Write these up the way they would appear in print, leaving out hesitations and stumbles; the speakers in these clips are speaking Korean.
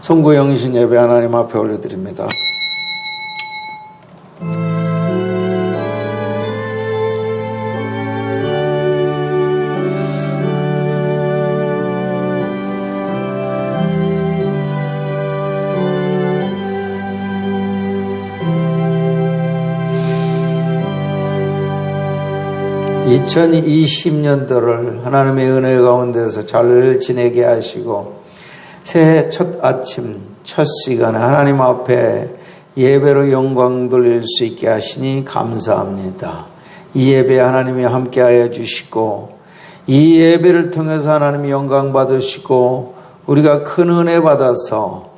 송구 영신 예배 하나님 앞에 올려드립니다. 2020년도를 하나님의 은혜 가운데서 잘 지내게 하시고 새해 첫 아침 첫 시간에 하나님 앞에 예배로 영광 돌릴 수 있게 하시니 감사합니다. 이 예배에 하나님이 함께하여 주시고 이 예배를 통해서 하나님이 영광 받으시고 우리가 큰 은혜 받아서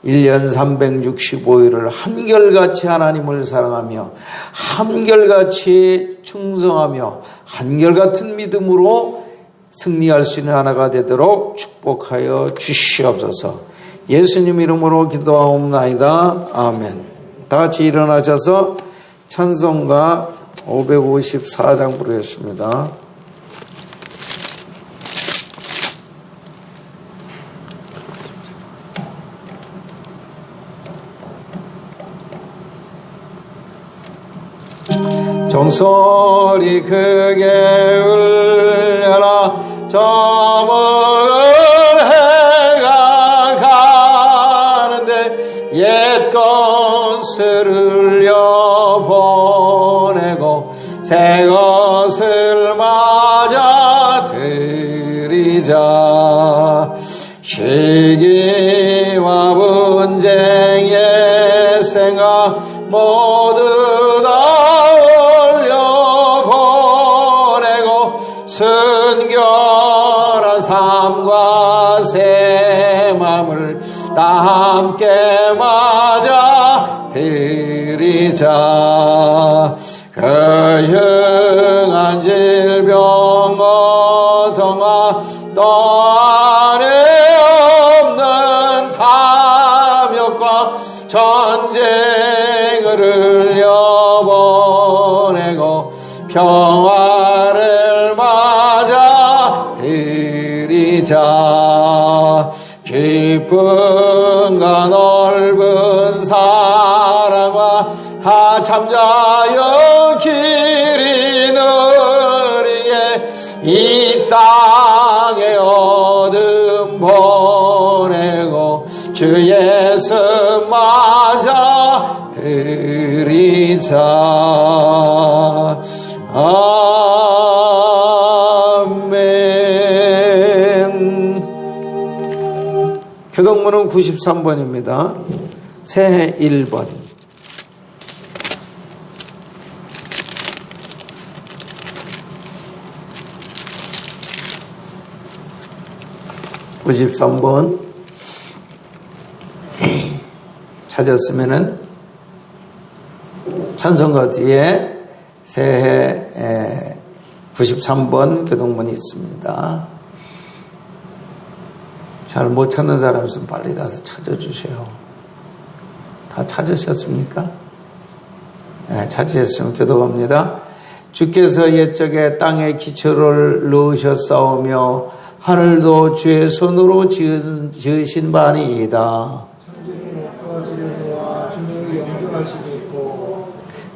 1년 365일을 한결같이 하나님을 사랑하며 한결같이 충성하며 한결같은 믿음으로 승리할 수 있는 하나가 되도록 축복하여 주시옵소서. 예수님 이름으로 기도하옵나이다. 아멘. 다 같이 일어나셔서 찬송가 554장 부르겠습니다. 종소리 크게 울려라. 저 먼 해가 가는데 옛 것을 흘려보내고 새 것을 맞아 들이자. 시기와 분쟁의 생각 모두 다 순결한 삶과 새 맘을 다 함께 맞아 들이자. 그 흉한 질병 고통과 또 안에 없는 탐욕과 전쟁을 흘려보내고 평화를 맞아 들이자. 기쁨과 넓은 사랑과 하참자여 길이 느리게 이 땅에 어둠 보내고 주 예수 맞아 들이자. 아멘. 교동문은 93번입니다. 새해 1번. (93번) 찾았으면은 찬송가 뒤에 새해 93번 교동문이 있습니다. 잘 못 찾는 사람 있으면 빨리 가서 찾아주세요. 다 찾으셨습니까? 네, 찾으셨으면 교독합니다. 주께서 옛적에 땅에 기초를 넣으셨사오며 하늘도 주의 손으로 지으신 바니이다.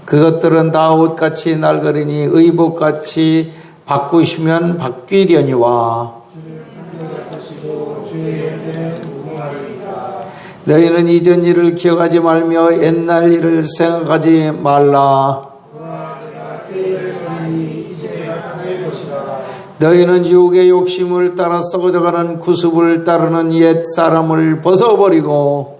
그것들은 다 옷같이 낡으리니 의복같이 바꾸시면 바뀌려니와. 너희는 이전 일을 기억하지 말며 옛날 일을 생각하지 말라. 너희는 유혹의 욕심을 따라 썩어져가는 구습을 따르는 옛 사람을 벗어버리고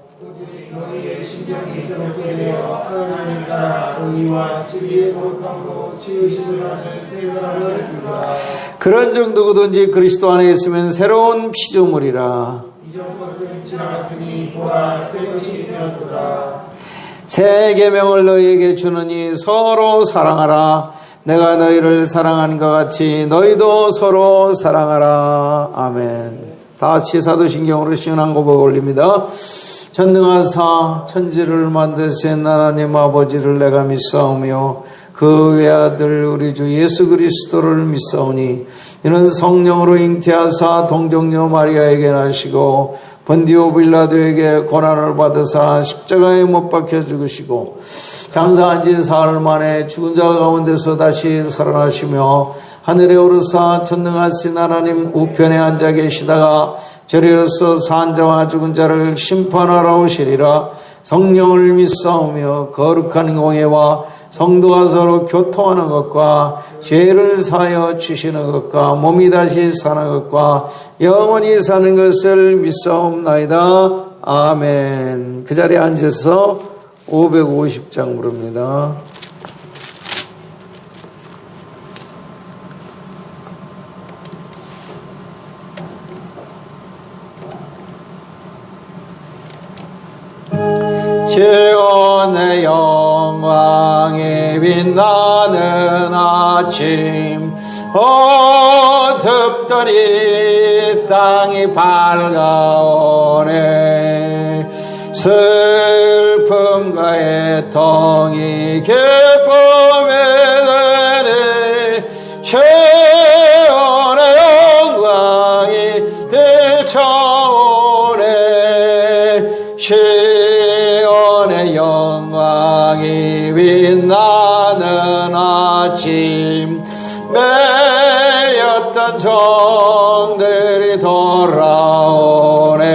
그런 정도든지 그리스도 안에 있으면 새로운 피조물이라. 새 계명을 너희에게 주느니 서로 사랑하라. 내가 너희를 사랑한 것 같이 너희도 서로 사랑하라. 아멘. 다 같이 사도신경으로 시원한 고백 올립니다. 전능하사 천지를 만드신 하나님 아버지를 내가 믿사오며 그 외아들 우리 주 예수 그리스도를 믿사오니 이는 성령으로 잉태하사 동정녀 마리아에게 나시고 본디오 빌라도에게 고난을 받으사 십자가에 못 박혀 죽으시고 장사한 지 사흘 만에 죽은 자 가운데서 다시 살아나시며 하늘에 오르사 전능하신 하나님 우편에 앉아 계시다가 저리로서 산 자와 죽은 자를 심판하러 오시리라. 성령을 믿사오며 거룩한 공예와 성도가 서로 교통하는 것과 죄를 사하여 주시는 것과 몸이 다시 사는 것과 영원히 사는 것을 믿사옵나이다. 아멘. 그 자리에 앉아서 550장 부릅니다. 주의 영광이 빛나는 아침 어둡더니 땅이 밝아오네. 슬픔과 애통이 기쁨에 되네. 주의 영광이 비춰오네. 시온의 영광이 빛나는 아침 매였던 종들이 돌아오네.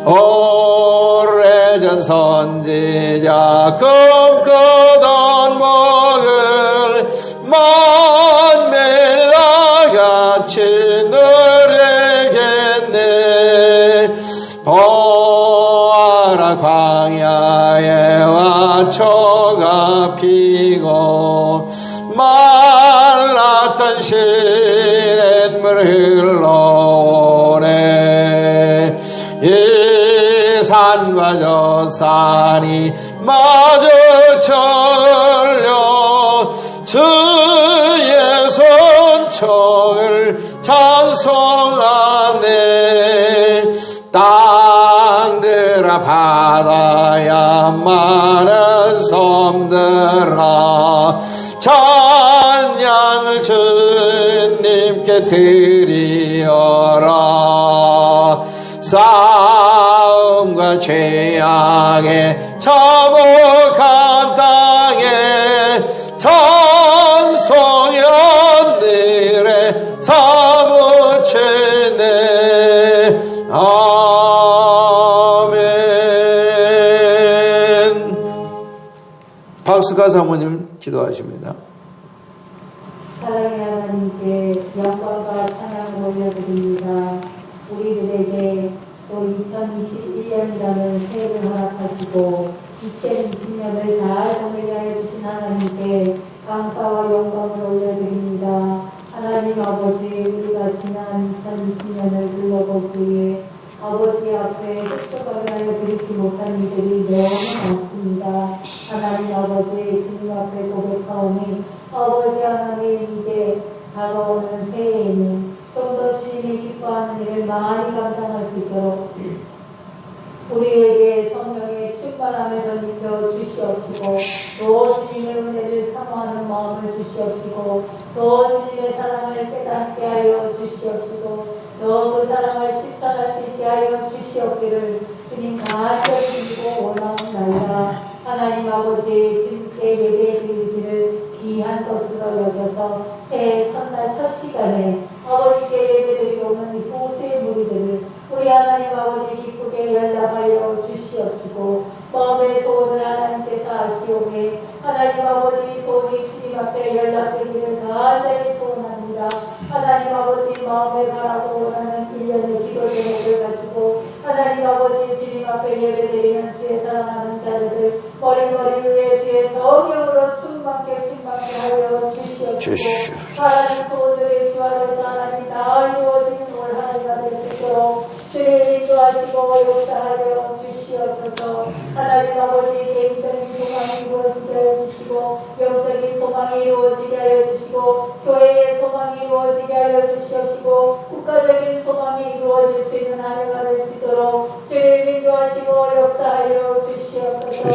오래전 선지자 꿈꾸던 복을 만민이 다 같이 누리겠네. 보아라 광야에 화초가 피고 말랐던 시냇물 흘러오네. 이 산과 저 산이 마주쳐려 주의 손총을 찬송하네. 땅들아 바다야 마른 섬들아 찬양을 주님께 드리어라. 싸움과 죄악에 참혹한 땅에 찬송이 하늘에 사무치네. 아멘. 박수가 사모님 기도하십니다. 사랑의 하나님께 영광과 찬양을 올려드립니다. 우리들에게 또 2021년이라는 새해를 허락하시고 2020년을 잘 보내게 해주신 하나님께 감사와 영광을 올려드립니다. 하나님 아버지, 우리가 지난 2020년을 둘러보기에 아버지 앞에 흡족하게 하여 드리지 못한 이들이 너무 많습니다. 하나님 아버지, 주님 앞에 고백하오니 아버지 하나님, 이제 다가오는 새해에는 좀 더 주님이 기뻐하는 일을 많이 감당할 수 있도록 우리에게 성령의 충만함을 던져 주시옵시고 또 주님의 은혜를 사모하는 마음을 주시옵시고 또 주님의 사랑을 깨닫게 하여 주시옵시고 또 그 사랑을 실천할 수 있게 하여 주시옵기를 주님 간절히 빌고 원하옵나이다. 하나님 아버지, 주님께 예배드리기를 귀한 것으로 여겨서 새해 첫날 첫 시간에 아버지께 예배드리고 오는 이 소수의 무리들을 우리 하나님 아버지 기쁘게 연락하여 주시옵시고 마음의 소원을 하나님께서 아시오매 하나님 아버지 소원이 주님 앞에 연락드리기를 간절히 소원합니다. 하나님 아버지 마음에 바라고 원하는 1년의 기도 제목을 가지고 하나님 아버지 주님 앞에 예배드리는 주의 사랑하는 자들을 머리머리 위에 주의 성령으로 충만케 하여 주시옵시고 하나님 소원들의 주하여서 하나님 다 이루어지는 올 한해가 될 수 있도록 주님 인도하시고 역사하여 주시옵소서. 하나님 아버지 개인적인 소망이 이루어지게 하여 주시고 영적인 소망이 이루어지게 하여 주시고 교회의 소망이 이루어지게 하여 주시옵시고 국가적인 소망이 이루어질 수 있는 한 해가 될 수 있도록 주님 인도하시고 역사하여 주시옵소서.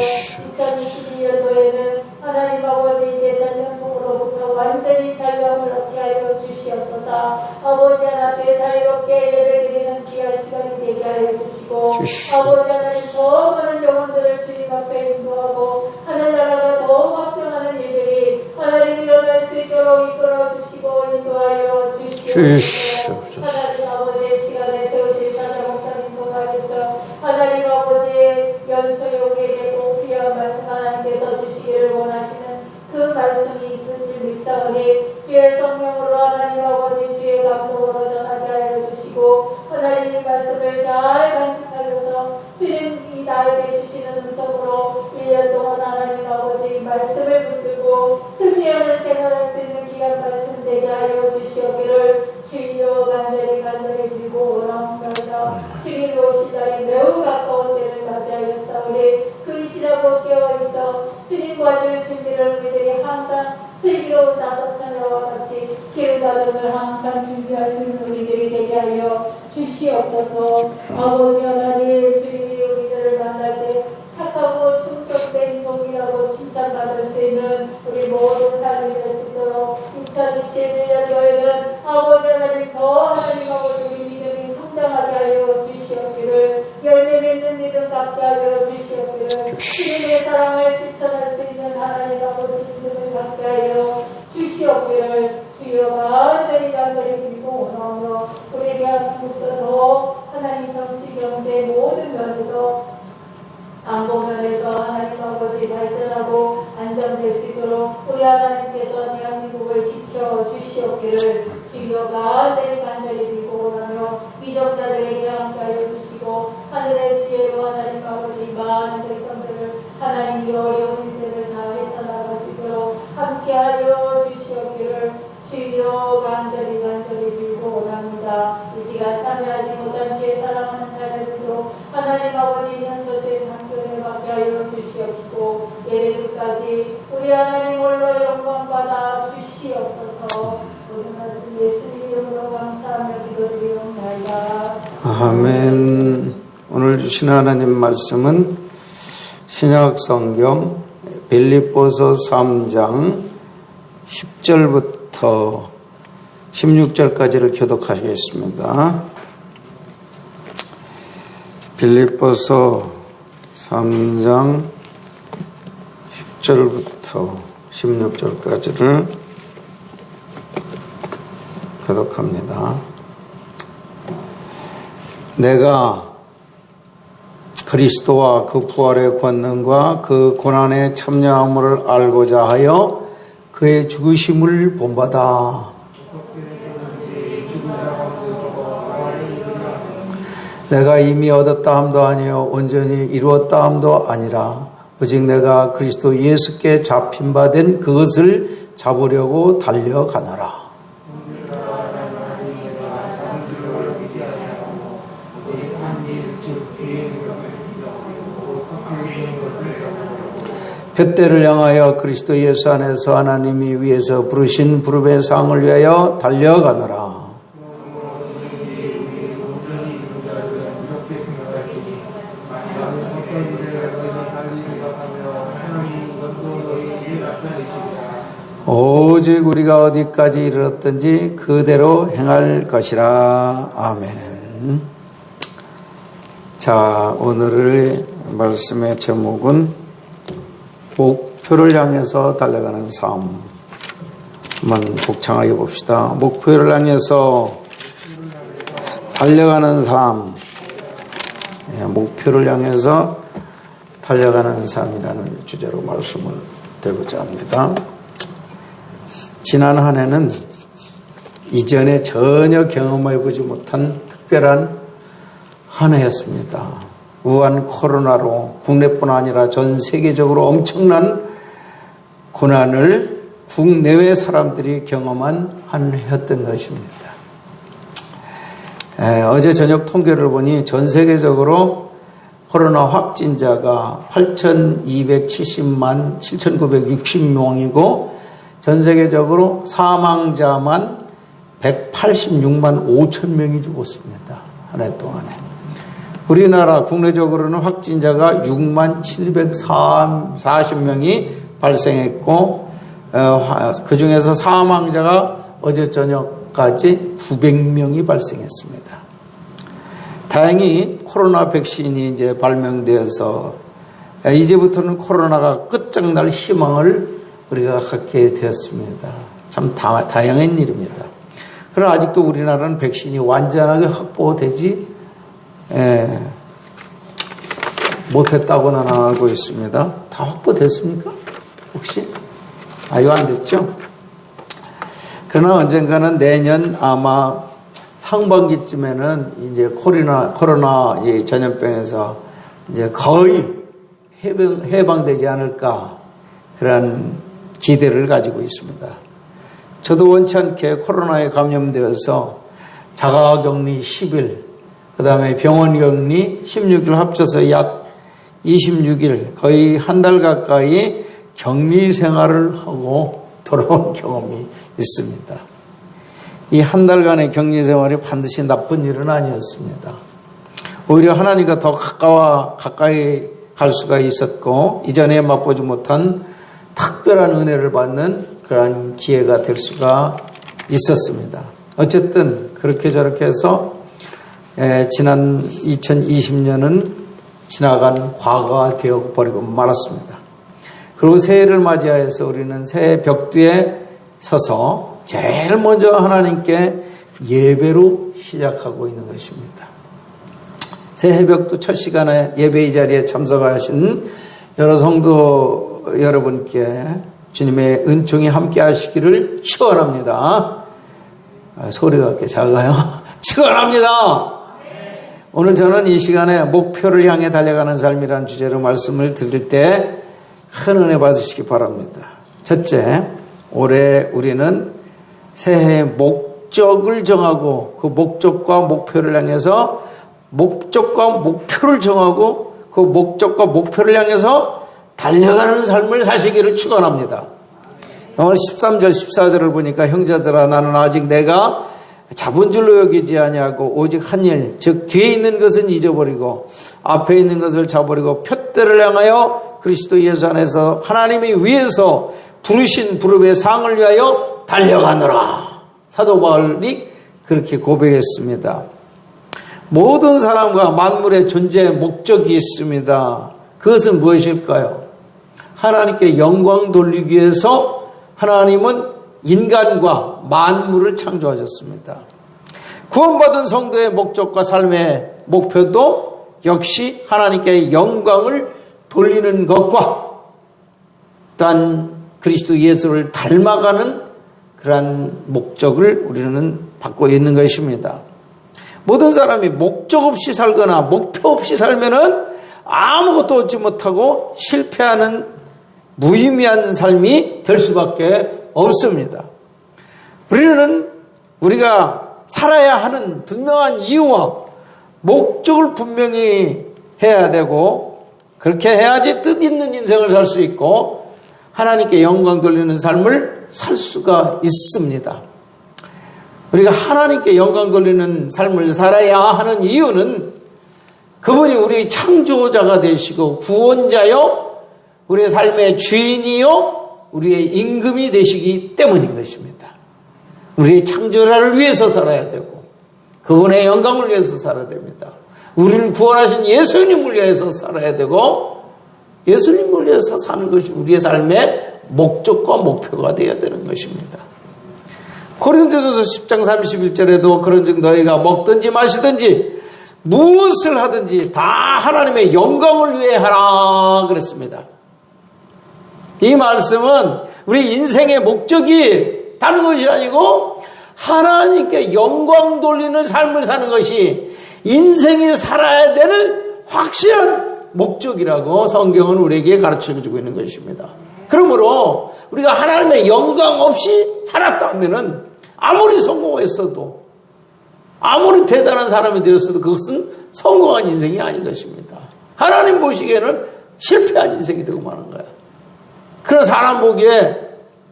2022년도에는 하나님 아버지 이제 전염병으로부터 완전히 자유함을 얻게 하여 주시옵소서. 아버지 하나님께 자유롭게 예배드리는 귀한 시간이 되게 아버지 하나님 더 많은 영혼들을 주님 앞에 인도하고 하늘나라가 더 확장하는 일들이 하나님 일어날 수 있도록 이끌어 주시고 인도하여 주시옵소서. 하나님 아버지의 시간에 세우실 사자 목사님 통하여서 하나님 아버지의 연초용에 되고 귀한 말씀 하나님께서 주시기를 원하시는 그 말씀이 있을 줄 믿사오니 주의 성령으로 하나님 아버지 주의 감동으로 전하게 하여 주시고 하나님 이 말씀을 잘 간직하여서 주님이 나에게 주시는 음성으로 1년 동안 하나님 아버지 이 말씀을 붙들고 승리하는 생활할 수 있는 귀한 말씀 되게 하여 주시옵기를 주여 간절히 빌고 원하옵나이다. 주님 오실 날이 매우 가까운 때를 맞이하였사오니 그 시라고 깨어있어 주님과 줄 준비를 우리들이 항상 슬기로운 다섯 처녀와 같이 기름 가득을 항상 준비할 수 있는 우리들이 되게 하여 주시옵소서. 아버지 하나님 주님이 우리들을 만날 때 착하고 충성된 종이라고 칭찬받을 수 있는 우리 모든 삶이 될 수 있도록 2021년도에는 아버지 하나님 더 하나님 아버지 우리 믿음이 성장하게 하여 주시옵기를 열매 맺는 믿음 갖게 하여 주시옵기를 주님의 사랑을 실천할 수 있는 하나님 아버지 믿음을 갖게 하여 주시옵기를 주여 간절히 빌고 원하오며 우리 대한민국도 더 하나님 정치 경제 모든 면에서 안보면에서 하나님 아버지 발전하고 안정될 수 있도록 우리 하나님께서 대한민국을 지켜주시옵기를 주여 간절히 빌고 원하며 위정자들에게 함께하여 주시고 하늘의 지혜로 하나님 아버지 많은 백성들을 하나님 어려운 일들을 다 헤쳐나갈 수 있도록 함께하여 주시옵기를 주여 간절히 빌고 원합니다. 이 시간 참여하지 못한 주의 사랑하는 자녀들도 하나님 아버지 있는 저세 상견을 받게 하여 주시옵시고 예배끝까지 우리 하나님 홀로 영광받아 주시옵소서. 모든 말씀 예수님 이름으로 감사하며 기도드리옵나이다. 아멘. 오늘 주신 하나님 말씀은 신약성경 빌립보서 3장 10절부터 16절까지를 교독하시겠습니다. 빌립보서 3장 10절부터 16절까지를 교독합니다. 내가 그리스도와 그 부활의 권능과 그 고난의 참여함을 알고자 하여 그의 죽으심을 본받아 내가 이미 얻었다 함도 아니요 온전히 이루었다 함도 아니라 오직 내가 그리스도 예수께 잡힌 바 된 그것을 잡으려고 달려가노라. 푯대를 향하여 그리스도 예수 안에서 하나님이 위에서 부르신 부름의 상을 위하여 달려가노라. 오직 우리가 어디까지 이르렀든지 그대로 행할 것이라. 아멘. 자, 오늘의 말씀의 제목은 목표를 향해서 달려가는 삶. 한번 복창하게 봅시다. 목표를 향해서 달려가는 삶. 목표를 향해서 달려가는 삶이라는 주제로 말씀을 드리고자 합니다. 지난 한 해는 이전에 전혀 경험해보지 못한 특별한 한 해였습니다. 우한 코로나로 국내뿐 아니라 전 세계적으로 엄청난 고난을 국내외 사람들이 경험한 한 해였던 것입니다. 어제 저녁 통계를 보니 전 세계적으로 코로나 확진자가 8,270만 7,960명이고 전 세계적으로 사망자만 186만 5천 명이 죽었습니다. 한 해 동안에. 우리나라 국내적으로는 확진자가 6만 740명이 발생했고 그 중에서 사망자가 어제 저녁까지 900명이 발생했습니다. 다행히 코로나 백신이 이제 발명되어서 이제부터는 코로나가 끝장날 희망을 우리가 갖게 되었습니다. 참 다양한 일입니다. 그러나 아직도 우리나라는 백신이 완전하게 확보되지 못했다고는 알고 있습니다. 다 확보됐습니까? 혹시? 이거 안 됐죠? 그러나 언젠가는 내년 아마 상반기쯤에는 이제 코로나 전염병에서 이제 거의 해방되지 않을까 그런 기대를 가지고 있습니다. 저도 원치 않게 코로나에 감염되어서 자가격리 10일, 그 다음에 병원격리 16일 합쳐서 약 26일, 거의 한 달 가까이 격리 생활을 하고 돌아온 경험이 있습니다. 이 한 달간의 격리 생활이 반드시 나쁜 일은 아니었습니다. 오히려 하나님과 더 가까이 갈 수가 있었고, 이전에 맛보지 못한 특별한 은혜를 받는 그러한 기회가 될 수가 있었습니다. 어쨌든 그렇게 저렇게 해서 지난 2020년은 지나간 과거가 되어버리고 말았습니다. 그리고 새해를 맞이하여서 우리는 새해 벽두에 서서 제일 먼저 하나님께 예배로 시작하고 있는 것입니다. 새해 벽두 첫 시간에 예배의 자리에 참석하신 여러 성도 여러분께 주님의 은총이 함께 하시기를 축원합니다. 소리가 이렇게 작아요. 축원합니다. 오늘 저는 이 시간에 목표를 향해 달려가는 삶이라는 주제로 말씀을 드릴 때 큰 은혜 받으시기 바랍니다. 첫째, 올해 우리는 새해의 목적을 정하고 그 목적과 목표를 향해서 목적과 목표를 정하고 그 목적과 목표를 향해서 달려가는 삶을 사시기를 축원합니다. 오늘 13절 14절을 보니까 형제들아 나는 아직 내가 잡은 줄로 여기지 아니하고 오직 한 일 즉 뒤에 있는 것은 잊어버리고 앞에 있는 것을 잡아버리고 푯대를 향하여 그리스도 예수 안에서 하나님이 위에서 부르신 부름의 상을 위하여 달려가노라. 사도 바울이 그렇게 고백했습니다. 모든 사람과 만물의 존재의 목적이 있습니다. 그것은 무엇일까요? 하나님께 영광 돌리기 위해서 하나님은 인간과 만물을 창조하셨습니다. 구원받은 성도의 목적과 삶의 목표도 역시 하나님께 영광을 돌리는 것과 또한 그리스도 예수를 닮아가는 그러한 목적을 우리는 받고 있는 것입니다. 모든 사람이 목적 없이 살거나 목표 없이 살면은 아무것도 얻지 못하고 실패하는 무의미한 삶이 될 수밖에 없습니다. 우리는 우리가 살아야 하는 분명한 이유와 목적을 분명히 해야 되고 그렇게 해야지 뜻있는 인생을 살 수 있고 하나님께 영광 돌리는 삶을 살 수가 있습니다. 우리가 하나님께 영광 돌리는 삶을 살아야 하는 이유는 그분이 우리의 창조자가 되시고 구원자요 우리의 삶의 주인이요 우리의 임금이 되시기 때문인 것입니다. 우리의 창조자를 위해서 살아야 되고 그분의 영광을 위해서 살아야 됩니다. 우리를 구원하신 예수님을 위해서 살아야 되고 예수님을 위해서 사는 것이 우리의 삶의 목적과 목표가 되어야 되는 것입니다. 고린도전서 10장 31절에도 그런즉 너희가 먹든지 마시든지 무엇을 하든지 다 하나님의 영광을 위해 하라 그랬습니다. 이 말씀은 우리 인생의 목적이 다른 것이 아니고 하나님께 영광 돌리는 삶을 사는 것이 인생이 살아야 되는 확실한 목적이라고 성경은 우리에게 가르쳐주고 있는 것입니다. 그러므로 우리가 하나님의 영광 없이 살았다면 아무리 성공했어도 아무리 대단한 사람이 되었어도 그것은 성공한 인생이 아닌 것입니다. 하나님 보시기에는 실패한 인생이 되고 마는 거야. 그런 사람 보기에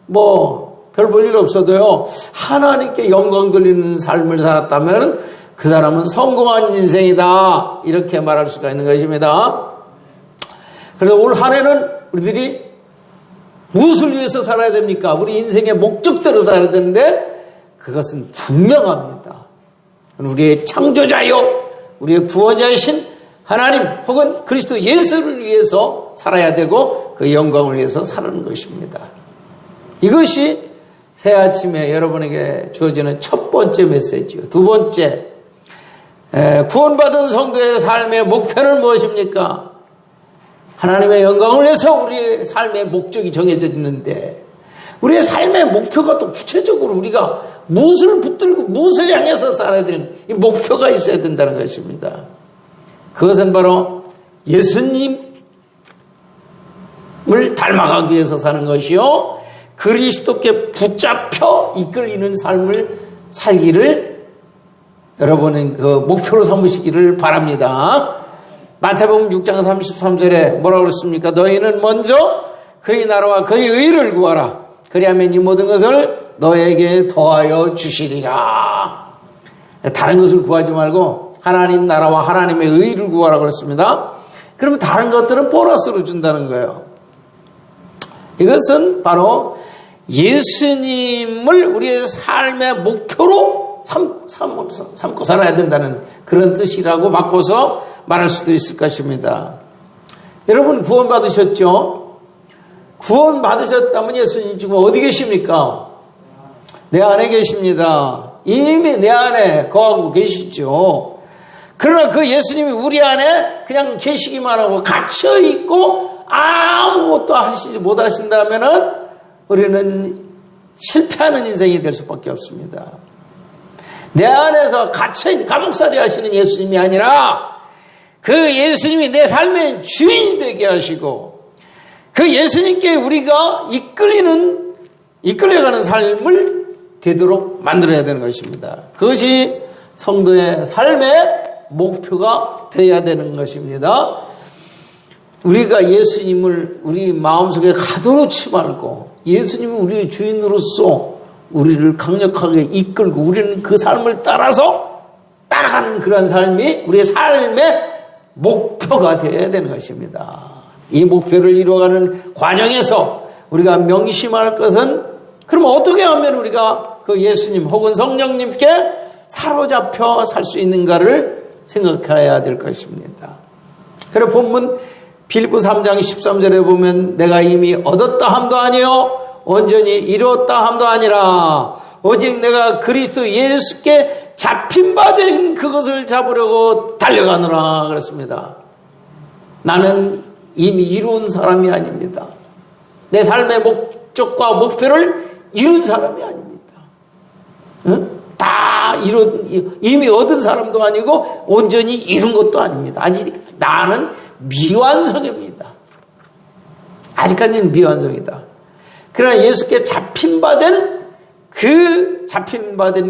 별 볼 일 없어도요 하나님께 영광 돌리는 삶을 살았다면 그 사람은 성공한 인생이다 이렇게 말할 수가 있는 것입니다. 그래서 올 한 해는 우리들이 무엇을 위해서 살아야 됩니까? 우리 인생의 목적대로 살아야 되는데 그것은 분명합니다. 우리의 창조자요 우리의 구원자이신 하나님 혹은 그리스도 예수를 위해서 살아야 되고 그 영광을 위해서 사는 것입니다. 이것이 새 아침에 여러분에게 주어지는 첫 번째 메시지요. 두 번째, 구원받은 성도의 삶의 목표는 무엇입니까? 하나님의 영광을 위해서 우리의 삶의 목적이 정해져 있는데 우리의 삶의 목표가 또 구체적으로 우리가 무엇을 붙들고 무엇을 향해서 살아야 되는 이 목표가 있어야 된다는 것입니다. 그것은 바로 예수님을 닮아가기 위해서 사는 것이요, 그리스도께 붙잡혀 이끌리는 삶을 살기를 여러분은 그 목표로 삼으시기를 바랍니다. 마태복음 6장 33절에 뭐라고 그랬습니까? 너희는 먼저 그의 나라와 그의 의를 구하라. 그리하면 이 모든 것을 너에게 더하여 주시리라. 다른 것을 구하지 말고 하나님 나라와 하나님의 의를 구하라 그랬습니다. 그러면 다른 것들은 보너스로 준다는 거예요. 이것은 바로 예수님을 우리의 삶의 목표로 삼고 살아야 된다는 그런 뜻이라고 바꿔서 말할 수도 있을 것입니다. 여러분 구원 받으셨죠? 구원 받으셨다면 예수님 지금 어디 계십니까? 내 안에 계십니다. 이미 내 안에 거하고 계시죠. 그러나 그 예수님이 우리 안에 그냥 계시기만 하고 갇혀 있고 아무것도 하시지 못하신다면은 우리는 실패하는 인생이 될 수밖에 없습니다. 내 안에서 갇혀있는 감옥살이 하시는 예수님이 아니라 그 예수님이 내 삶의 주인이 되게 하시고 그 예수님께 우리가 이끌려가는 삶을 되도록 만들어야 되는 것입니다. 그것이 성도의 삶의 목표가 되어야 되는 것입니다. 우리가 예수님을 우리 마음속에 가둬놓지 말고 예수님이 우리의 주인으로서 우리를 강력하게 이끌고 우리는 그 삶을 따라서 따라가는 그런 삶이 우리의 삶의 목표가 되어야 되는 것입니다. 이 목표를 이루어가는 과정에서 우리가 명심할 것은 그럼 어떻게 하면 우리가 그 예수님 혹은 성령님께 사로잡혀 살 수 있는가를 생각해야 될 것입니다. 그래서 본문 빌립보 3장 13절에 보면 내가 이미 얻었다 함도 아니요 온전히 이루었다 함도 아니라 오직 내가 그리스도 예수께 잡힌 바 된 그것을 잡으려고 달려가노라 그랬습니다. 나는 이미 이룬 사람이 아닙니다. 내 삶의 목적과 목표를 이룬 사람이 아닙니다. 다 이미 얻은 사람도 아니고 온전히 이룬 것도 아닙니다. 아니, 나는 미완성입니다. 아직까지는 미완성이다. 그러나 예수께 잡힌 바 된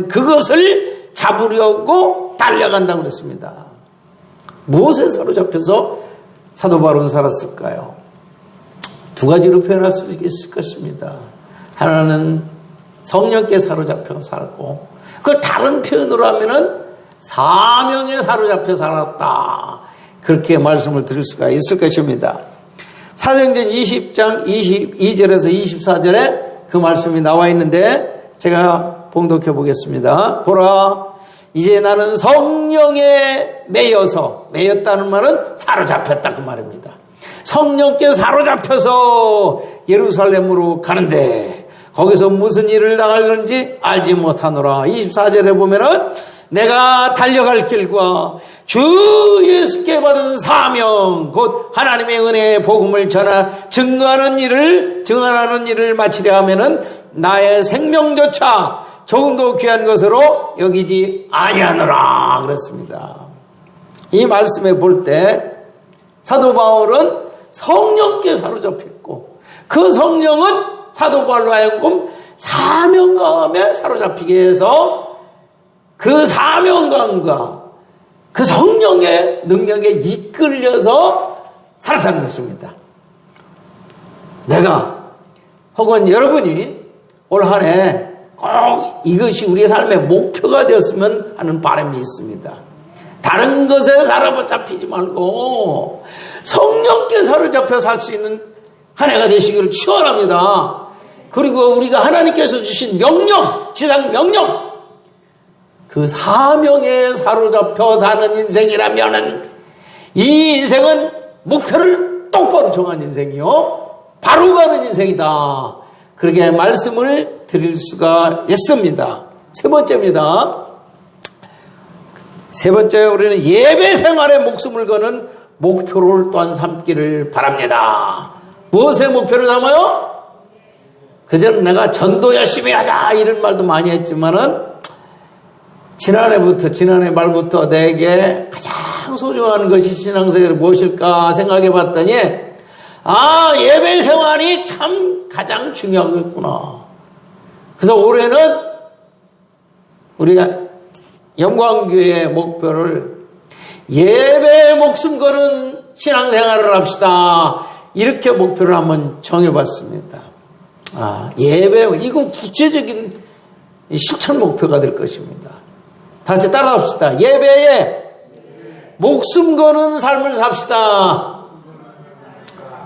그것을 잡으려고 달려간다고 그랬습니다. 무엇에 사로잡혀서 사도 바울은 살았을까요? 두 가지로 표현할 수 있을 것입니다. 하나는 성령께 사로잡혀 살았고, 그걸 다른 표현으로 하면은 사명에 사로잡혀 살았다. 그렇게 말씀을 드릴 수가 있을 것입니다. 사도행전 20장 22절에서 24절에 그 말씀이 나와 있는데 제가 봉독해 보겠습니다. 보라, 이제 나는 성령에 매였다는 말은 사로잡혔다 그 말입니다. 성령께 사로잡혀서 예루살렘으로 가는데 거기서 무슨 일을 당할는지 알지 못하노라. 24절에 보면은 내가 달려갈 길과 주 예수께 받은 사명 곧 하나님의 은혜의 복음을 증언하는 일을 마치려 하면은 나의 생명조차 조금도 귀한 것으로 여기지 아니하노라 그랬습니다. 이 말씀에 볼 때 사도 바울은 성령께 사로잡혔고 그 성령은 사도 바울로 하여금 사명감에 사로잡히게 해서 그 사명감과 그 성령의 능력에 이끌려서 살아가는 것입니다. 내가 혹은 여러분이 올 한 해 꼭 이것이 우리의 삶의 목표가 되었으면 하는 바람이 있습니다. 다른 것에 사로잡히지 말고 성령께 사로잡혀 살 수 있는 한 해가 되시기를 축원합니다. 그리고 우리가 하나님께서 주신 명령, 지상 명령, 그 사명에 사로잡혀 사는 인생이라면은 이 인생은 목표를 똑바로 정한 인생이요. 바로 가는 인생이다. 그렇게 말씀을 드릴 수가 있습니다. 세 번째입니다. 세 번째, 우리는 예배 생활에 목숨을 거는 목표를 또한 삼기를 바랍니다. 무엇의 목표를 삼아요? 그전에 내가 전도 열심히 하자 이런 말도 많이 했지만은 지난해 말부터 내게 가장 소중한 것이 신앙생활이 무엇일까 생각해 봤더니 예배 생활이 참 가장 중요하겠구나. 그래서 올해는 우리가 영광교회의 목표를 예배에 목숨 거는 신앙생활을 합시다. 이렇게 목표를 한번 정해봤습니다. 예배, 이거 구체적인 실천 목표가 될 것입니다. 다 같이 따라합시다. 예배에 목숨 거는 삶을 삽시다.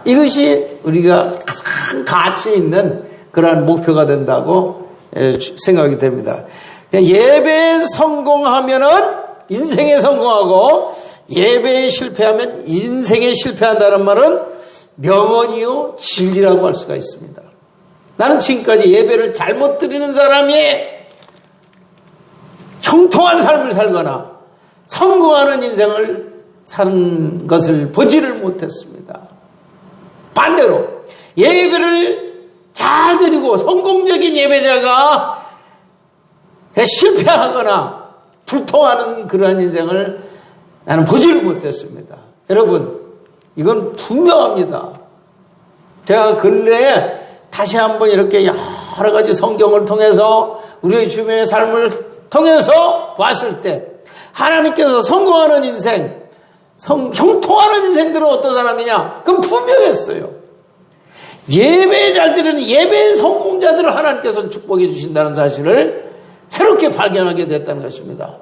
이것이 우리가 가장 가치 있는 그러한 목표가 된다고 생각이 됩니다. 예배에 성공하면은 인생에 성공하고 예배에 실패하면 인생에 실패한다는 말은 명언이요 진리라고 할 수가 있습니다. 나는 지금까지 예배를 잘못 드리는 사람이 형통한 삶을 살거나 성공하는 인생을 사는 것을 보지를 못했습니다. 반대로 예배를 잘 드리고 성공적인 예배자가 실패하거나 불통하는 그러한 인생을 나는 보지를 못했습니다. 여러분, 이건 분명합니다. 제가 근래에 다시 한번 이렇게 여러 가지 성경을 통해서 우리의 주변의 삶을 통해서 봤을 때 하나님께서 성공하는 인생, 형통하는 인생들은 어떤 사람이냐? 그건 분명했어요. 예배 잘 드리는 예배의 성공자들을 하나님께서 축복해 주신다는 사실을 새롭게 발견하게 됐다는 것입니다.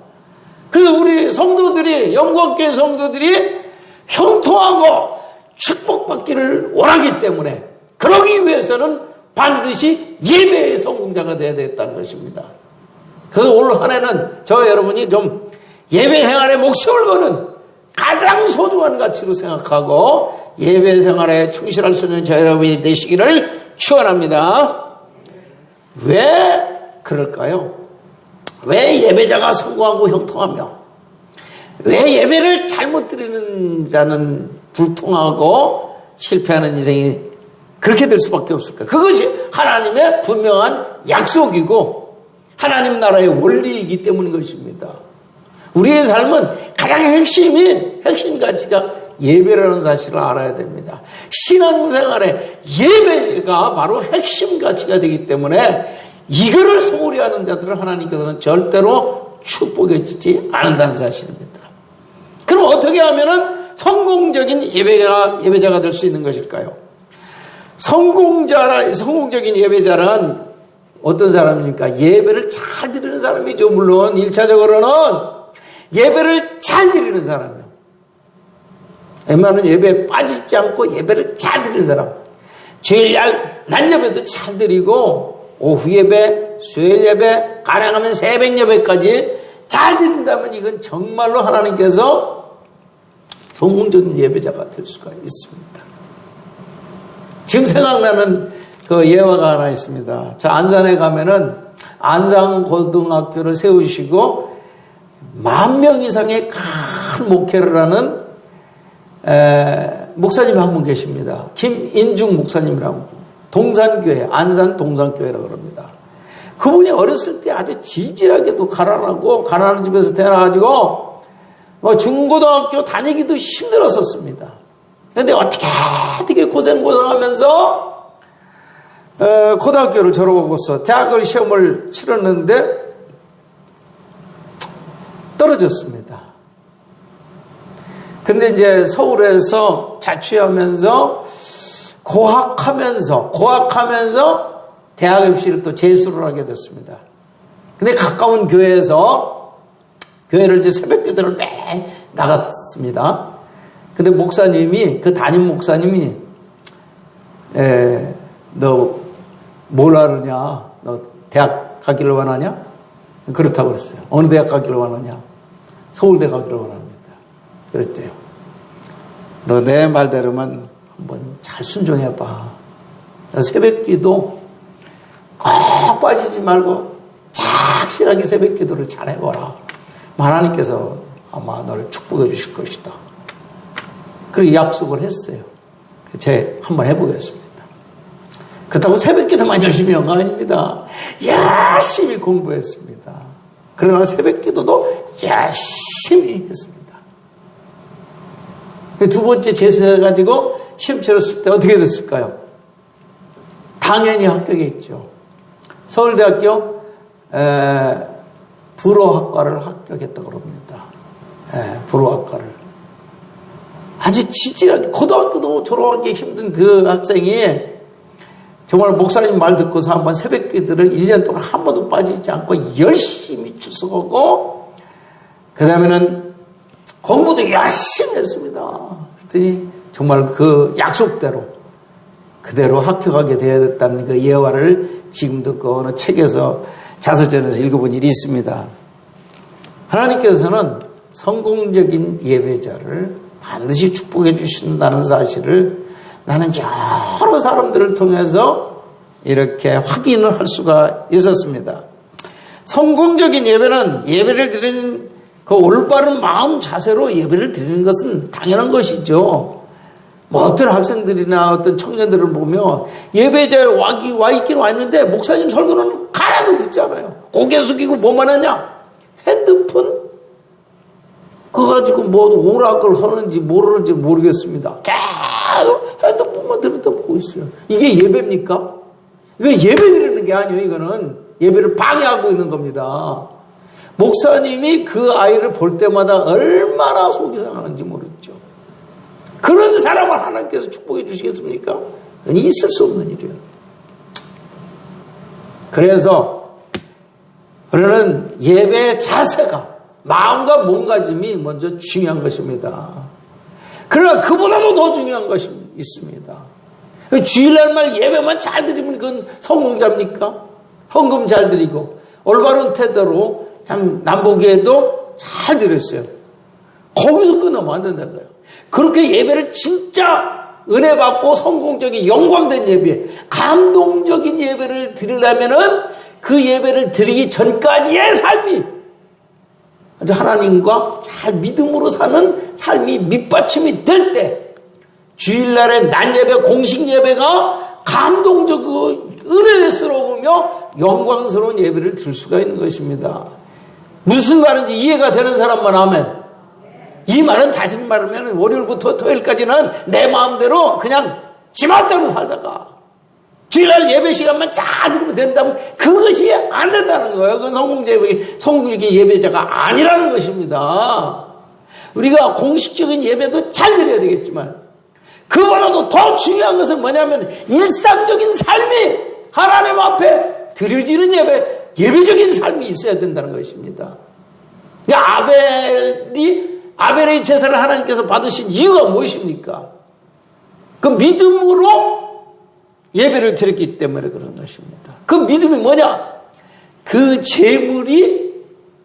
그래서 우리 성도들이, 영광교회 성도들이 형통하고 축복받기를 원하기 때문에 그러기 위해서는 반드시 예배의 성공자가 되어야 되겠다는 것입니다. 그래서 올 한 해는 저 여러분이 좀 예배 생활에 목숨을 거는 가장 소중한 가치로 생각하고 예배 생활에 충실할 수 있는 저 여러분이 되시기를 축원합니다. 왜 그럴까요? 왜 예배자가 성공하고 형통하며 왜 예배를 잘못 드리는 자는 불통하고 실패하는 인생이 그렇게 될 수밖에 없을까? 그것이 하나님의 분명한 약속이고 하나님 나라의 원리이기 때문인 것입니다. 우리의 삶은 가장 핵심 가치가 예배라는 사실을 알아야 됩니다. 신앙생활에 예배가 바로 핵심 가치가 되기 때문에 이거를 소홀히 하는 자들을 하나님께서는 절대로 축복해 주지 않는다는 사실입니다. 그럼 어떻게 하면은 성공적인 예배자가 될 수 있는 것일까요? 성공적인 예배자란 어떤 사람입니까? 예배를 잘 드리는 사람이죠. 물론 1차적으로는 예배를 잘 드리는 사람이요. 웬만하면 예배에 빠지지 않고 예배를 잘 드리는 사람. 주일 낮 예배도 잘 드리고 오후 예배, 수요일 예배, 가능하면 새벽 예배까지 잘 드린다면 이건 정말로 하나님께서 성공적인 예배자가 될 수가 있습니다. 지금 생각나는 그 예화가 하나 있습니다. 저 안산에 가면은 안산고등학교를 세우시고 10,000명 이상의 큰 목회를 하는 목사님이 한 분 계십니다. 김인중 목사님이라고. 동산교회, 안산 동산교회라고 그럽니다. 그분이 어렸을 때 아주 지질하게도 가난한 집에서 태어나가지고 중고등학교 다니기도 힘들었었습니다. 그런데 어떻게 고생하면서 고등학교를 졸업하고서 대학을 시험을 치렀는데 떨어졌습니다. 그런데 이제 서울에서 자취하면서 고학하면서 대학 입시를 또 재수를 하게 됐습니다. 근데 가까운 교회에서 교회를 이제 새벽 기도를 매일 나갔습니다. 근데 목사님이, 그 담임 목사님이 너 뭘 하느냐? 너 대학 가기를 원하냐? 그렇다고 그랬어요. 어느 대학 가기를 원하냐? 서울대 가기를 원합니다. 그랬대요. 너 내 말대로만 한번 잘 순종해봐. 새벽기도 꼭 빠지지 말고 착실하게 새벽기도를 잘 해봐라. 하나님께서 아마 너를 축복해 주실 것이다. 그렇게 약속을 했어요. 제가 한번 해보겠습니다. 그렇다고 새벽기도만 열심히 한 거 아닙니다. 열심히 공부했습니다. 그러나 새벽기도도 열심히 했습니다. 두 번째 재수해가지고 시험 치렀을 때 어떻게 됐을까요? 당연히 합격했죠. 서울대학교 불어학과를 합격했다고 합니다. 불어학과를. 아주 지질하게, 고등학교도 졸업하기 힘든 그 학생이 정말 목사님 말 듣고서 한번 새벽기도를 1년 동안 한 번도 빠지지 않고 열심히 출석하고, 그 다음에는 공부도 열심히 했습니다. 그랬더니 정말 그 약속대로 그대로 합격하게 되어야 됐다는 그 예화를 지금도 그 어느 책에서 자서전에서 읽어본 일이 있습니다. 하나님께서는 성공적인 예배자를 반드시 축복해 주신다는 사실을 나는 여러 사람들을 통해서 이렇게 확인을 할 수가 있었습니다. 성공적인 예배는 예배를 드리는 그 올바른 마음 자세로 예배를 드리는 것은 당연한 것이죠. 뭐 어떤 학생들이나 어떤 청년들을 보면 예배자에 와 있긴 왔는데 목사님 설교는 가라도 듣지 않아요. 고개 숙이고 뭐만 하냐? 핸드폰 그거 가지고 뭐 오락을 하는지 모르는지 모르겠습니다. 계속 핸드폰만 들여다보고 있어요. 이게 예배입니까? 이거 예배 드리는 게 아니에요. 이거는 예배를 방해하고 있는 겁니다. 목사님이 그 아이를 볼 때마다 얼마나 속이 상하는지 모르죠. 그런 사람을 하나님께서 축복해 주시겠습니까? 그건 있을 수 없는 일이에요. 그래서 우리는 예배의 자세가, 마음과 몸가짐이 먼저 중요한 것입니다. 그러나 그보다도 더 중요한 것이 있습니다. 주일날만 예배만 잘 드리면 그건 성공자입니까? 헌금 잘 드리고 올바른 태도로 참 남보기에도 잘 드렸어요. 거기서 끊으면 안 된다고요. 그렇게 예배를 진짜 은혜 받고 성공적인 영광된 예배, 감동적인 예배를 드리려면은 그 예배를 드리기 전까지의 삶이 아주 하나님과 잘 믿음으로 사는 삶이 밑받침이 될 때 주일날의 낮 예배, 공식 예배가 감동적이고 은혜스러우며 영광스러운 예배를 드릴 수가 있는 것입니다. 무슨 말인지 이해가 되는 사람만 하면, 이 말은 다시 말하면 월요일부터 토요일까지는 내 마음대로 그냥 지 맘대로 살다가 주일날 예배 시간만 잘 들으면 된다면 그것이 안 된다는 거예요. 그건 성공적인 예배자가 아니라는 것입니다. 우리가 공식적인 예배도 잘 드려야 되겠지만 그보다도 더 중요한 것은 뭐냐면 일상적인 삶이 하나님 앞에 드려지는 예배적인 삶이 있어야 된다는 것입니다. 아벨의 제사를 하나님께서 받으신 이유가 무엇입니까? 그 믿음으로 예배를 드렸기 때문에 그런 것입니다. 그 믿음이 뭐냐? 그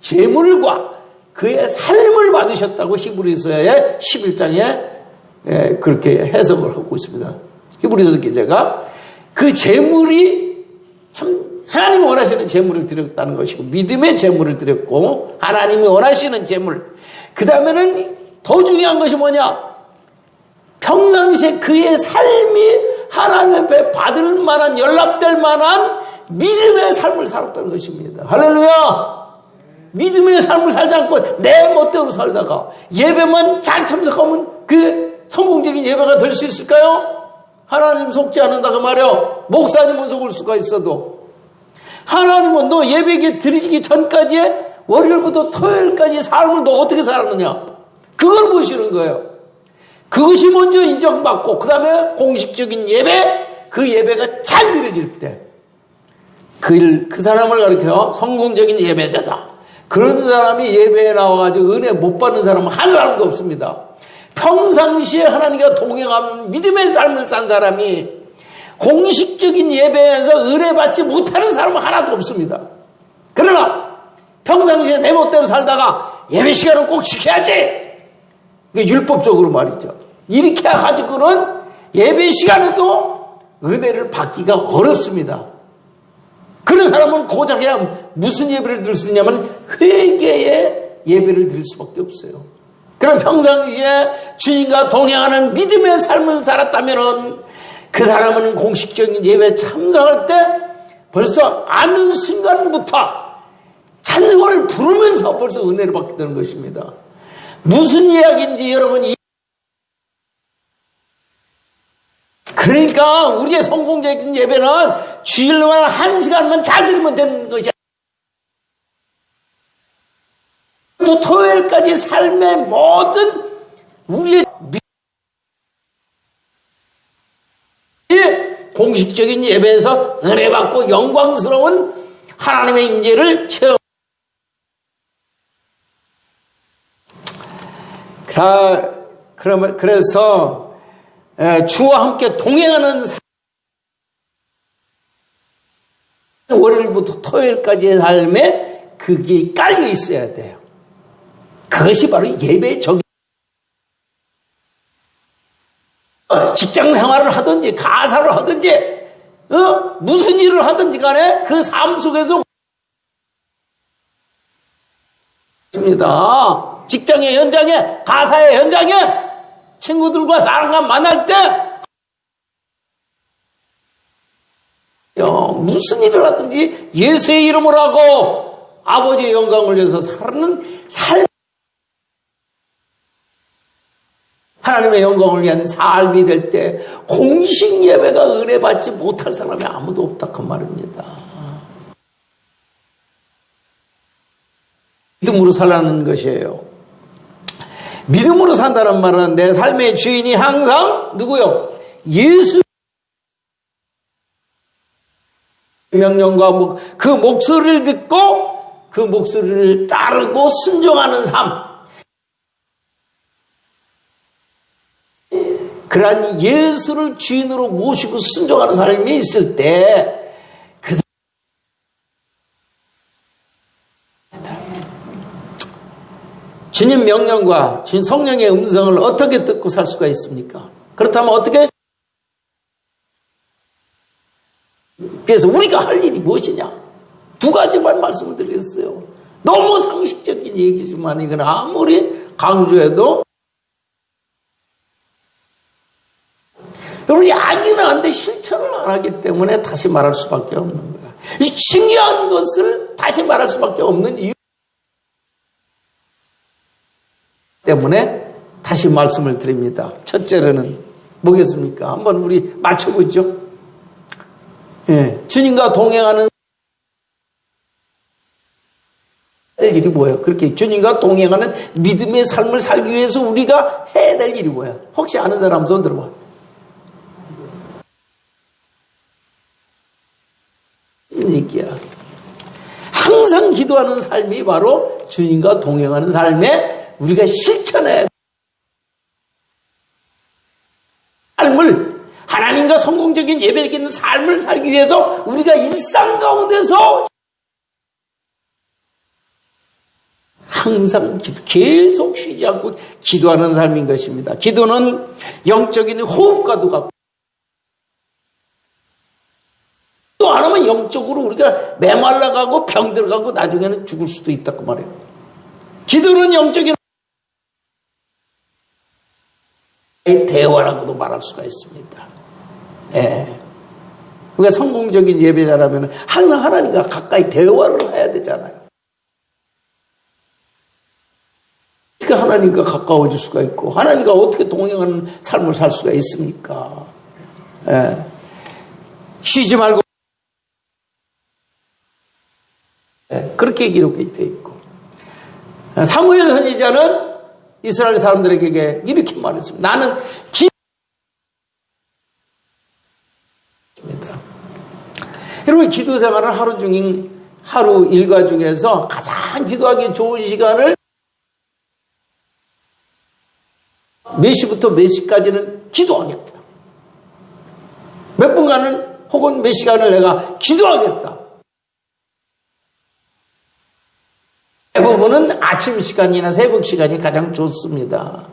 제물과 그의 삶을 받으셨다고 히브리서의 11장에 그렇게 해석을 하고 있습니다. 히브리서 기자가 그 제물이 참 하나님이 원하시는 제물을 드렸다는 것이고, 믿음의 제물을 드렸고 하나님이 원하시는 제물, 그 다음에는 더 중요한 것이 뭐냐? 평상시에 그의 삶이 하나님 앞에 받을 만한, 연락될 만한 믿음의 삶을 살았다는 것입니다. 할렐루야! 믿음의 삶을 살지 않고 내 멋대로 살다가 예배만 잘 참석하면 그 성공적인 예배가 될 수 있을까요? 하나님 속지 않는다고 말이요. 목사님은 속을 수가 있어도 하나님은 너 예배에 드리기 전까지 월요일부터 토요일까지 삶을 너 어떻게 살았느냐, 그걸 보시는 거예요. 그것이 먼저 인정받고 그 다음에 공식적인 예배, 그 예배가 잘 드려질 때 그 사람을 가리켜 성공적인 예배자다. 그런 사람이 예배에 나와가지고 은혜 못 받는 사람은 한 사람도 없습니다. 평상시에 하나님과 동행하는 믿음의 삶을 산 사람이 공식적인 예배에서 은혜 받지 못하는 사람은 하나도 없습니다. 그러나 평상시에 내 멋대로 살다가 예배 시간은 꼭 지켜야지. 이게 율법적으로 말이죠. 이렇게 가지고는 예배 시간에도 은혜를 받기가 어렵습니다. 그런 사람은 고작 그냥 무슨 예배를 드릴 수 있냐면 회개의 예배를 드릴 수밖에 없어요. 그럼 평상시에 주님과 동행하는 믿음의 삶을 살았다면 그 사람은 공식적인 예배에 참석할 때 벌써 아는 순간부터 찬송을 부르면서 벌써 은혜를 받게 되는 것입니다. 무슨 이야기인지 여러분이 그러니까 우리의 성공적인 예배는 주일날 1시간만 잘 드리면 되는 것이 또 토요일까지 삶의 모든 우리의 공식적인 예배에서 은혜 받고 영광스러운 하나님의 임재를 체험. 그래서 주와 함께 동행하는 월요일부터 토요일까지의 삶에 그게 깔려 있어야 돼요. 그것이 바로 예배의 적이. 직장 생활을 하든지 가사를 하든지 무슨 일을 하든지 간에 그 삶 속에서 직장의 현장에 가사의 현장에 친구들과 사람과 만날 때 무슨 일을 하든지 예수의 이름으로 하고 아버지의 영광을 위해서 사는 삶, 하나님의 영광을 위한 삶이 될 때 공식 예배가 은혜 받지 못할 사람이 아무도 없다 그 말입니다. 믿음으로 살라는 것이에요. 믿음으로 산다는 말은 내 삶의 주인이 항상 누구요? 예수 명령과 그 목소리를 듣고 그 목소리를 따르고 순종하는 삶. 그러한 예수를 주인으로 모시고 순종하는 삶이 있을 때 주님 명령과 주님 성령의 음성을 어떻게 듣고 살 수가 있습니까? 그렇다면 어떻게? 그래서 우리가 할 일이 무엇이냐? 2가지만 말씀을 드리겠어요. 너무 상식적인 얘기지만 이건 아무리 강조해도 여러분이 알기는 한데 실천을 안 하기 때문에 다시 말할 수밖에 없는 거야. 이 중요한 것을 다시 말할 수밖에 없는 이유 때문에 다시 말씀을 드립니다. 첫째로는 뭐겠습니까? 한번 우리 맞춰보죠. 주님과 동행하는 일이 뭐예요? 그렇게 주님과 동행하는 믿음의 삶을 살기 위해서 우리가 해야 될 일이 뭐예요? 혹시 아는 사람 손 들어봐. 이런 얘기야. 항상 기도하는 삶이 바로 주님과 동행하는 삶에 우리가 실천해 삶을 하나님과 성공적인 예배적인 삶을 살기 위해서 우리가 일상 가운데서 항상 계속 쉬지 않고 기도하는 삶인 것입니다. 기도는 영적인 호흡과도 같고 또 안 하면 영적으로 우리가 메말라가고 병들어가고 나중에는 죽을 수도 있다고 말해요. 기도는 영적인 대화라고도 말할 수가 있습니다. 우리가 성공적인 예배자라면 항상 하나님과 가까이 대화를 해야 되잖아요. 어떻게 하나님과 가까워질 수가 있고 하나님과 어떻게 동행하는 삶을 살 수가 있습니까? 쉬지 말고 그렇게 기록이 되어 있고 사무엘 선지자는 이스라엘 사람들에게 이렇게 말했습니다. 나는 기도입니다. 여러분 기도 생활은 하루 일과 중에서 가장 기도하기 좋은 시간을 몇 시부터 몇 시까지는 기도하겠다. 몇 분간은 혹은 몇 시간을 내가 기도하겠다. 대부분은 아침 시간이나 새벽 시간이 가장 좋습니다.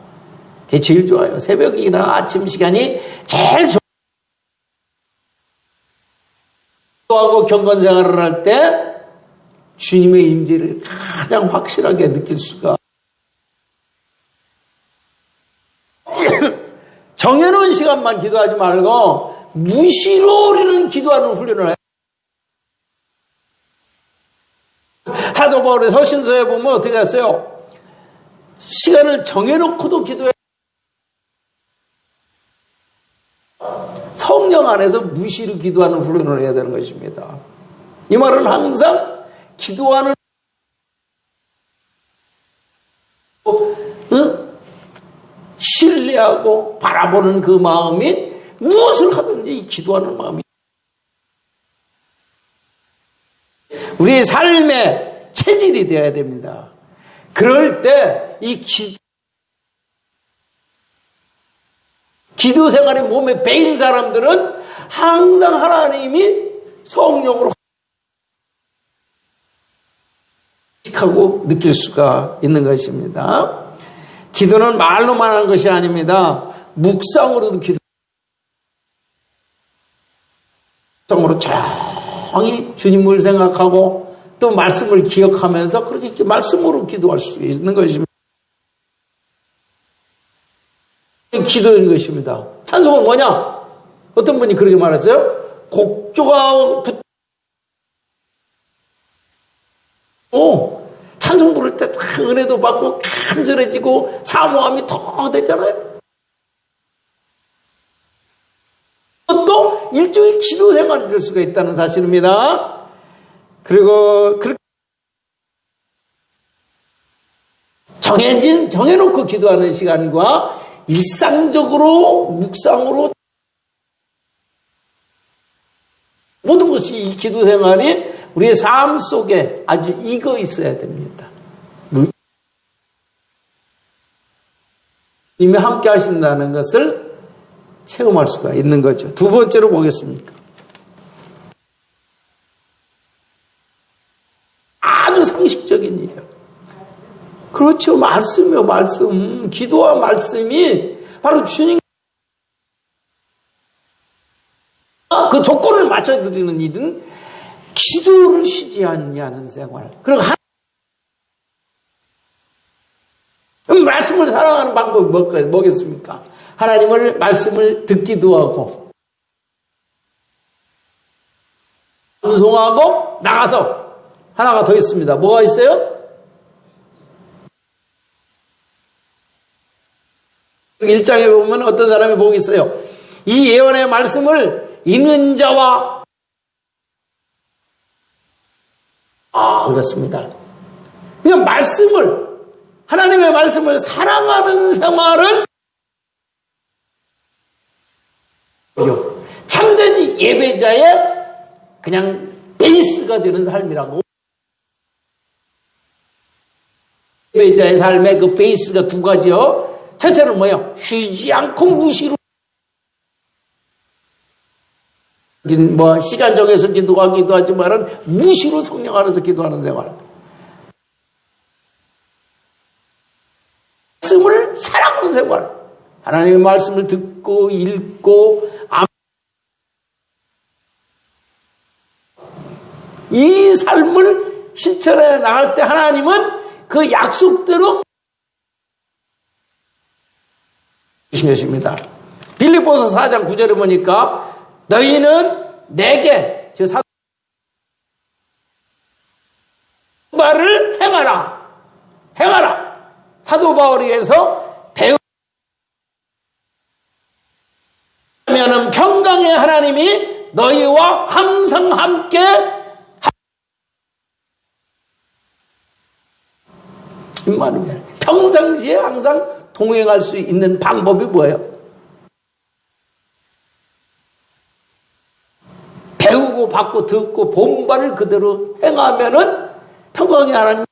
그게 제일 좋아요. 새벽이나 아침 시간이 제일 좋아하고 경건 생활을 할 때 주님의 임재를 가장 확실하게 느낄 수가. 정해놓은 시간만 기도하지 말고 무시로 우리는 기도하는 훈련을 해요. 사도 바울의 서신서에 보면 어떻게 했어요? 시간을 정해놓고도 기도해. 성령 안에서 무시로 기도하는 훈련을 해야 되는 것입니다. 이 말은 항상 기도하는 신뢰하고 바라보는 그 마음이 무엇을 하든지 기도하는 마음이 우리의 삶의 체질이 되어야 됩니다. 그럴 때 이 기도 생활이 몸에 배인 사람들은 항상 하나님이 성령으로 하고 느낄 수가 있는 것입니다. 기도는 말로만 하는 것이 아닙니다. 묵상으로도 묵상으로 조용히 주님을 생각하고 또 말씀을 기억하면서 그렇게 말씀으로 기도할 수 있는 것입니다. 기도인 것입니다. 찬송은 뭐냐? 어떤 분이 그렇게 말했어요? 곡조가 찬송 부를 때 은혜도 받고 간절해지고 사모함이 더 되잖아요. 또 일종의 기도 생활이 될 수가 있다는 사실입니다. 그리고 정해놓고 기도하는 시간과 일상적으로 묵상으로 모든 것이 이 기도 생활이 우리의 삶 속에 아주 익어 있어야 됩니다. 이미 함께 하신다는 것을 체험할 수가 있는 거죠. 두 번째로 보겠습니까? 아주 상식적인 일이에요. 그렇죠. 말씀이요, 말씀. 기도와 말씀이 바로 주님 그 조건을 맞춰드리는 일은 기도를 쉬지 않냐는 생활. 그리고 말씀을 사랑하는 방법이 뭐겠습니까? 하나님을 말씀을 듣기도 하고 방송하고 나가서 하나가 더 있습니다. 뭐가 있어요? 1장에 보면 어떤 사람이 보고 있어요. 이 예언의 말씀을 읽는 자와 그렇습니다. 그냥 하나님의 말씀을 사랑하는 생활은 참된 예배자의 그냥 베이스가 되는 삶이라고. 예배자의 삶의 그 베이스가 두 가지요. 첫째는 뭐예요? 쉬지 않고 무시로 시간 정해서 기도하기도 하지만은 무시로 성령 안에서 기도하는 생활. 말씀을 사랑하는 생활. 하나님의 말씀을 듣고 읽고 이 삶을 실천해 나갈 때 하나님은 그 약속대로 주신 것입니다. 빌립보서 4장 9절에 보니까 너희는 내게 말을 행하라. 사도 바울에게서 배우면은 평강의 하나님이 너희와 항상 함께 임마누엘. 평상시에 항상 동행할 수 있는 방법이 뭐예요? 배우고 받고 듣고 본 바를 그대로 행하면은 평강의 하나님.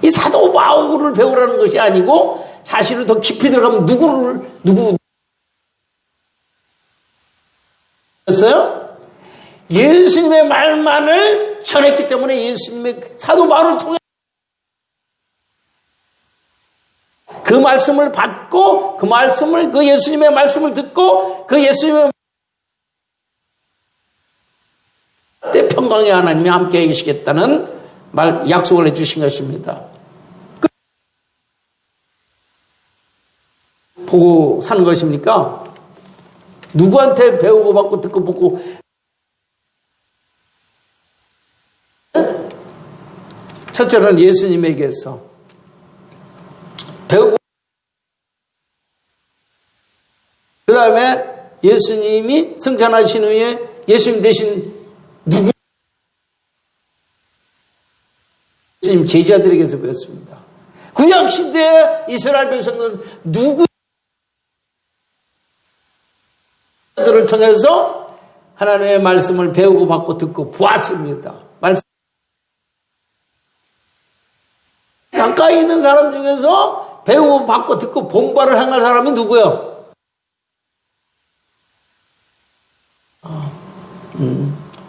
이 사도 바울을 배우라는 것이 아니고 사실은 더 깊이 들어가면 누구 했어요? 예수님의 말만을 전했기 때문에 예수님의 사도 바울을 통해 그 말씀을 받고 그 예수님의 말씀을 듣고 그 예수님의 때 평강의 하나님이 함께 계시겠다는 약속을 해주신 것입니다. 보고 사는 것입니까? 누구한테 배우고 받고 듣고 보고 첫째는 예수님에게서 배우고 그 다음에 예수님이 승천하신 후에 예수님 대신 누구? 예수님 제자들에게서 배웠습니다. 구약시대에 이스라엘 백성들은 누구? 들을 통해서 하나님의 말씀을 배우고 받고 듣고 보았습니다. 말씀 가까이 있는 사람 중에서 배우고 받고 듣고 본바를 행할 사람이 누구요?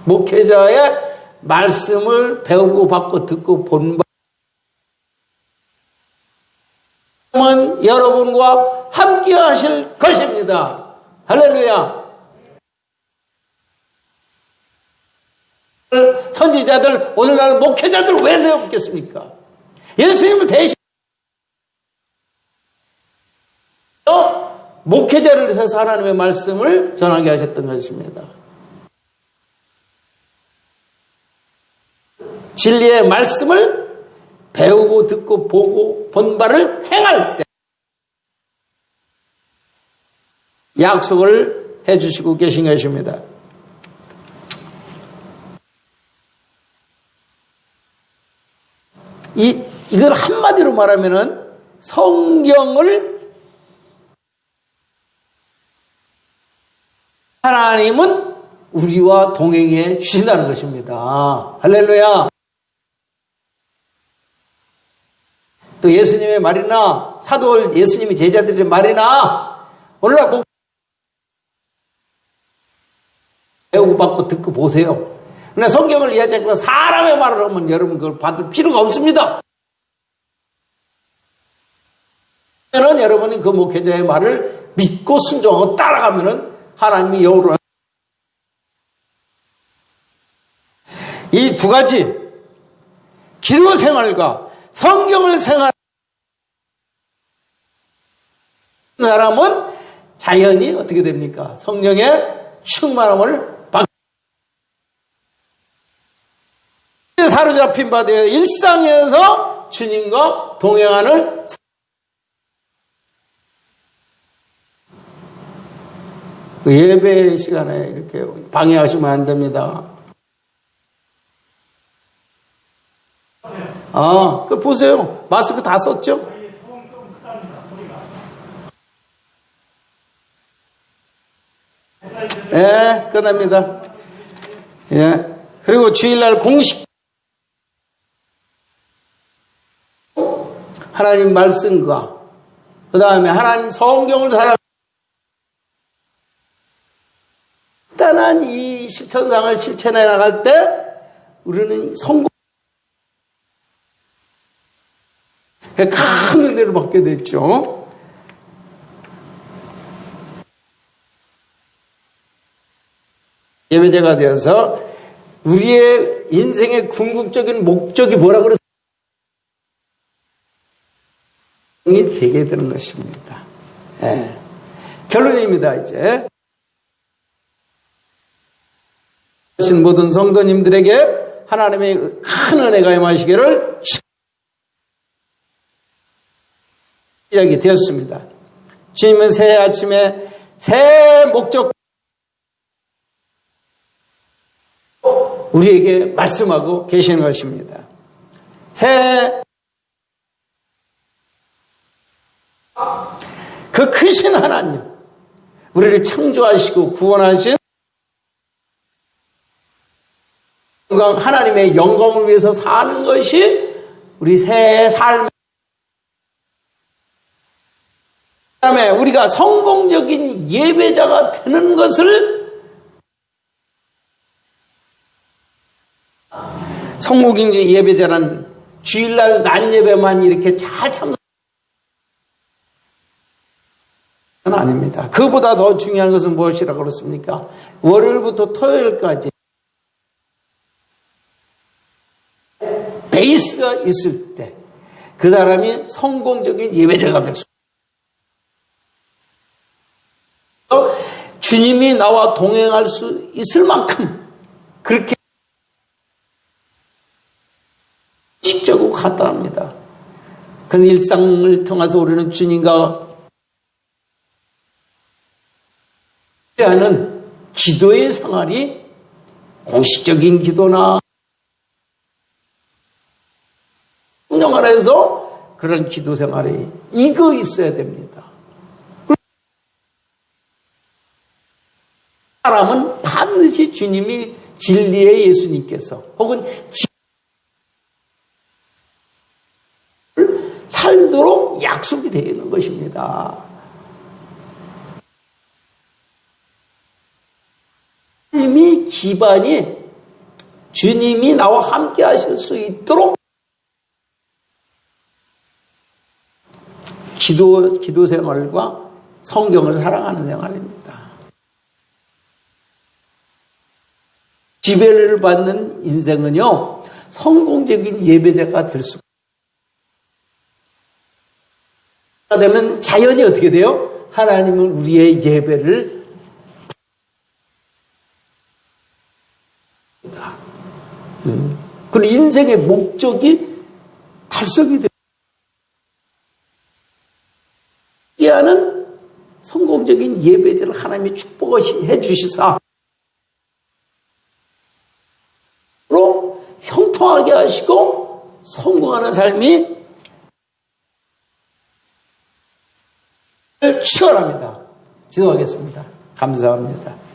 목회자의 말씀을 배우고 받고 듣고 본바 여러분과 함께 하실 것입니다. 할렐루야. 선지자들, 오늘날 목회자들 왜 세웠겠습니까? 예수님을 대신 목회자를 세워서 하나님의 말씀을 전하게 하셨던 것입니다. 진리의 말씀을 배우고 듣고 보고 본바를 행할 때 약속을 해주시고 계신 것입니다. 이걸 한마디로 말하면은 성경을 하나님은 우리와 동행해 주신다는 것입니다. 할렐루야. 또 예수님의 말이나 사도 예수님의 제자들의 말이나 오늘날 배우고 받고 듣고 보세요. 그러나 성경을 이해하지 사람의 말을 하면 여러분 그걸 받을 필요가 없습니다. 여러분이 그 목회자의 말을 믿고 순종하고 따라가면은 하나님이 영으로 이 두 가지 기도 생활과 성경을 생활하는 사람은 자연히 어떻게 됩니까? 성령의 충만함을 사로잡힌 바 되어 일상에서 주님과 동행하는 예배 시간에 이렇게 방해하시면 안 됩니다. 그 보세요. 마스크 다 썼죠? 예, 끝납니다. 예. 그리고 주일날 공식 하나님 말씀과 그 다음에 하나님 성경을 단단한 이 실천상을 실천해 나갈 때 우리는 성공 큰 은혜를 받게 됐죠. 예배자가 되어서 우리의 인생의 궁극적인 목적이 뭐라고 그랬어요? 이 되게 되는 것입니다. 예. 결론입니다. 이제 모든 성도님들에게 하나님의 큰 은혜가 임하시기를 시작이 되었습니다. 주님은 새해 아침에 새 목적 우리에게 말씀하고 계시는 것입니다. 새 그 크신 하나님, 우리를 창조하시고 구원하신 하나님의 영광을 위해서 사는 것이 우리 새 삶의 그다음에 우리가 성공적인 예배자가 되는 것을 성공적 예배자는 주일날 낮 예배만 이렇게 잘 참석 아닙니다. 그보다 더 중요한 것은 무엇이라고 그렇습니까? 월요일부터 토요일까지 베이스가 있을 때 그 사람이 성공적인 예배자가 될 수 있어요. 주님이 나와 동행할 수 있을 만큼 그렇게 식적이고 간단합니다. 그 일상을 통해서 우리는 주님과 하는 기도의 생활이 공식적인 기도나 성령 안에서 그런 기도 생활이 이거 있어야 됩니다. 사람은 반드시 주님이 진리의 예수님께서 혹은 살도록 약속이 되어 있는 것입니다. 삶의 기반이 주님이 나와 함께 하실 수 있도록 기도 생활과 성경을 사랑하는 생활입니다. 지배를 받는 인생은요, 성공적인 예배자가 될 수가 되면 자연히 어떻게 돼요? 하나님은 우리의 예배를 그리고 인생의 목적이 달성이 돼요. 하는 성공적인 예배자를 하나님이 축복해 주시사 형통하게 하시고 성공하는 삶이 치열합니다. 기도하겠습니다. 감사합니다.